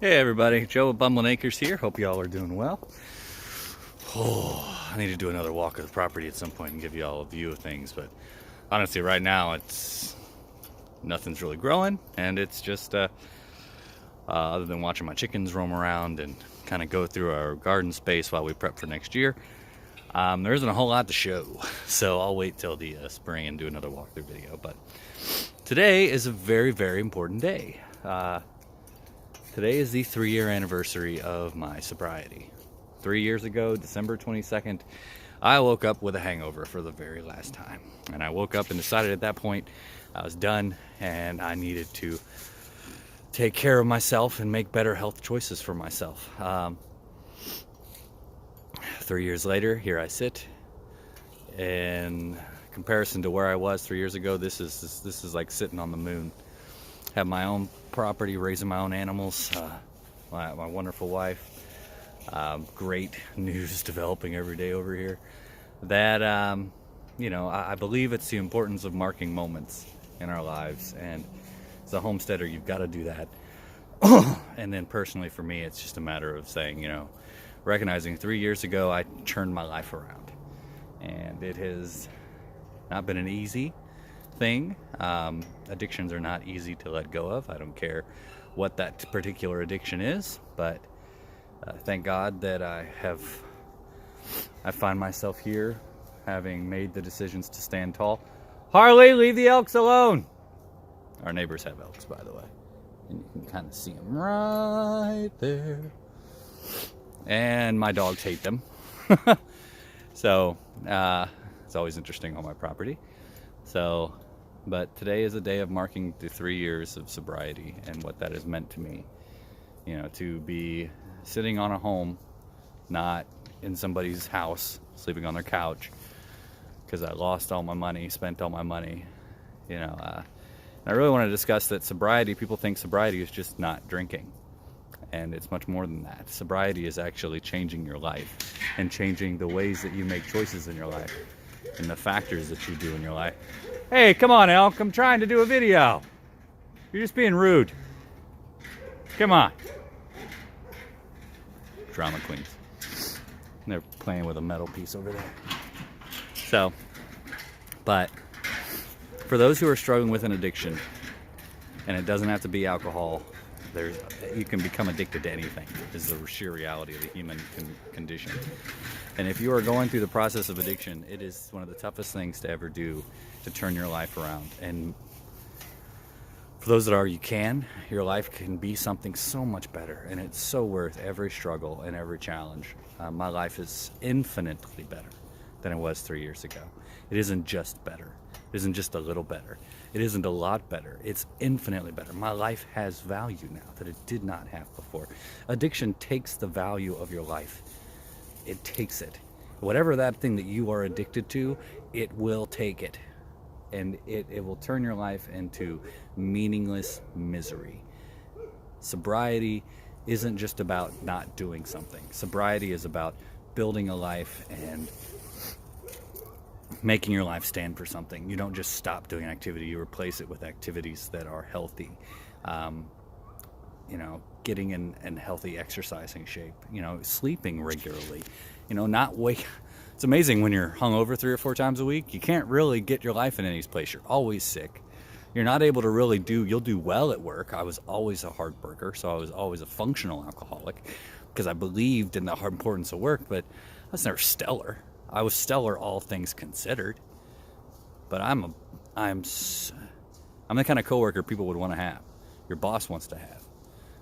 Hey everybody, Joe at Bumbling Acres here. Hope you all are doing well. I need to do another walk of the property at some point and give you all a view of things, but honestly right now nothing's really growing, and it's just other than watching my chickens roam around and kind of go through our garden space while we prep for next year, there isn't a whole lot to show. So I'll wait till the spring and do another walkthrough video. But today is a very, very important day. Today is the 3-year anniversary of my sobriety. 3 years ago, December 22nd, I woke up with a hangover for the very last time. And I woke up and decided at that point I was done and I needed to take care of myself and make better health choices for myself. 3 years later, here I sit. In comparison to where I was 3 years ago, this is like sitting on the moon. Have my own property, raising my own animals, my wonderful wife. Great news developing every day over here. That, I believe it's the importance of marking moments in our lives. And as a homesteader, you've got to do that. And then personally for me, it's just a matter of saying, recognizing 3 years ago, I turned my life around. And it has not been an easy thing. Addictions are not easy to let go of. I don't care what that particular addiction is, but thank God that I find myself here having made the decisions to stand tall. Harley, leave the elks alone. Our neighbors have elks, by the way, and you can kind of see them right there. And my dogs hate them. So it's always interesting on my property. But today is a day of marking the 3 years of sobriety and what that has meant to me. To be sitting on a home, not in somebody's house, sleeping on their couch, because I lost all my money, spent all my money. I really want to discuss that sobriety, people think sobriety is just not drinking. And it's much more than that. Sobriety is actually changing your life and changing the ways that you make choices in your life and the factors that you do in your life. Hey, come on, elk. I'm trying to do a video. You're just being rude. Come on. Drama queens. They're playing with a metal piece over there. But for those who are struggling with an addiction, and it doesn't have to be alcohol, you can become addicted to anything. This is the sheer reality of the human condition. And if you are going through the process of addiction, it is one of the toughest things to ever do to turn your life around. And for those that are, your life can be something so much better, and it's so worth every struggle and every challenge. My life is infinitely better than it was 3 years ago. It isn't just better. It isn't just a little better. It isn't a lot better. It's infinitely better. My life has value now that it did not have before. Addiction takes the value of your life. It takes it. Whatever that thing that you are addicted to, it will take it. And it will turn your life into meaningless misery. Sobriety isn't just about not doing something. Sobriety is about building a life and making your life stand for something. You don't just stop doing activity, you replace it with activities that are healthy. Getting in healthy exercising shape, sleeping regularly, not wake. It's amazing when you're hungover 3 or 4 times a week, you can't really get your life in any place. You're always sick. You're not able to really you'll do well at work. I was always a hard worker, so I was always a functional alcoholic because I believed in the importance of work, but I was never stellar. I was stellar, all things considered, but I'm the kind of coworker people would want to have. Your boss wants to have,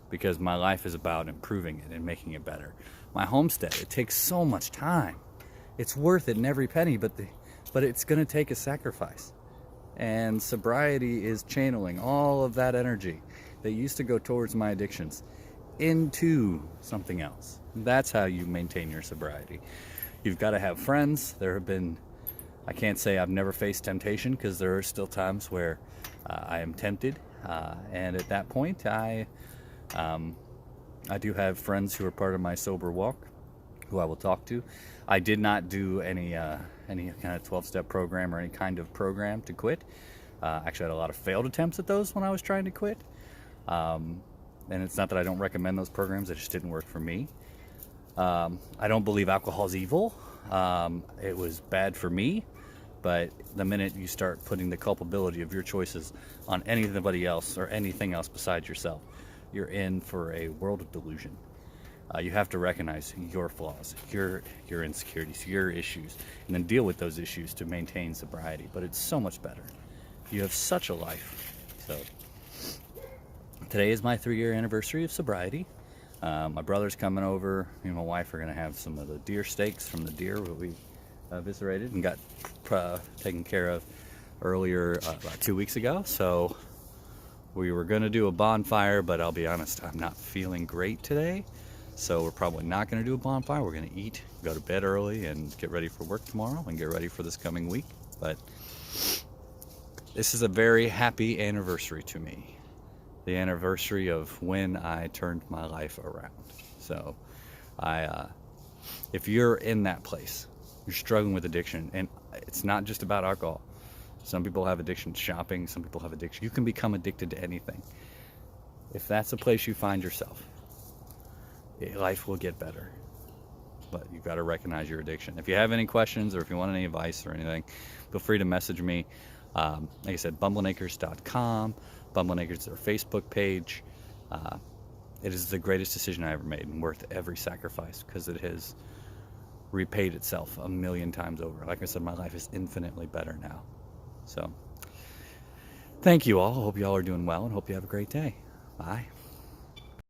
because my life is about improving it and making it better. My homestead, it takes so much time. It's worth it in every penny, but it's going to take a sacrifice. And sobriety is channeling all of that energy that used to go towards my addictions into something else. That's how you maintain your sobriety. You've got to have friends. I can't say I've never faced temptation, because there are still times where I am tempted. And at that point, I do have friends who are part of my sober walk, who I will talk to. I did not do any kind of 12-step program or any kind of program to quit. Actually, I had a lot of failed attempts at those when I was trying to quit. And it's not that I don't recommend those programs, it just didn't work for me. I don't believe alcohol is evil. It was bad for me, but the minute you start putting the culpability of your choices on anybody else or anything else besides yourself, you're in for a world of delusion. You have to recognize your flaws, your insecurities, your issues, and then deal with those issues to maintain sobriety. But it's so much better. You have such a life. So today is my 3-year anniversary of sobriety. My brother's coming over. Me and my wife are going to have some of the deer steaks from the deer that we eviscerated and got taken care of earlier, about 2 weeks ago. So we were going to do a bonfire, but I'll be honest, I'm not feeling great today. So we're probably not going to do a bonfire. We're going to eat, go to bed early, and get ready for work tomorrow and get ready for this coming week. But this is a very happy anniversary to me. The anniversary of when I turned my life around. So if you're in that place, you're struggling with addiction, and it's not just about alcohol. Some people have addiction to shopping, some people have addiction. You can become addicted to anything. If that's a place you find yourself, life will get better. But you've got to recognize your addiction. If you have any questions or if you want any advice or anything, feel free to message me. Like I said, bumbleandacres.com. Bumble and Acres is our Facebook page. It is the greatest decision I ever made and worth every sacrifice because it has repaid itself 1,000,000 times over. Like I said, my life is infinitely better now. So thank you all. I hope you all are doing well and hope you have a great day. Bye.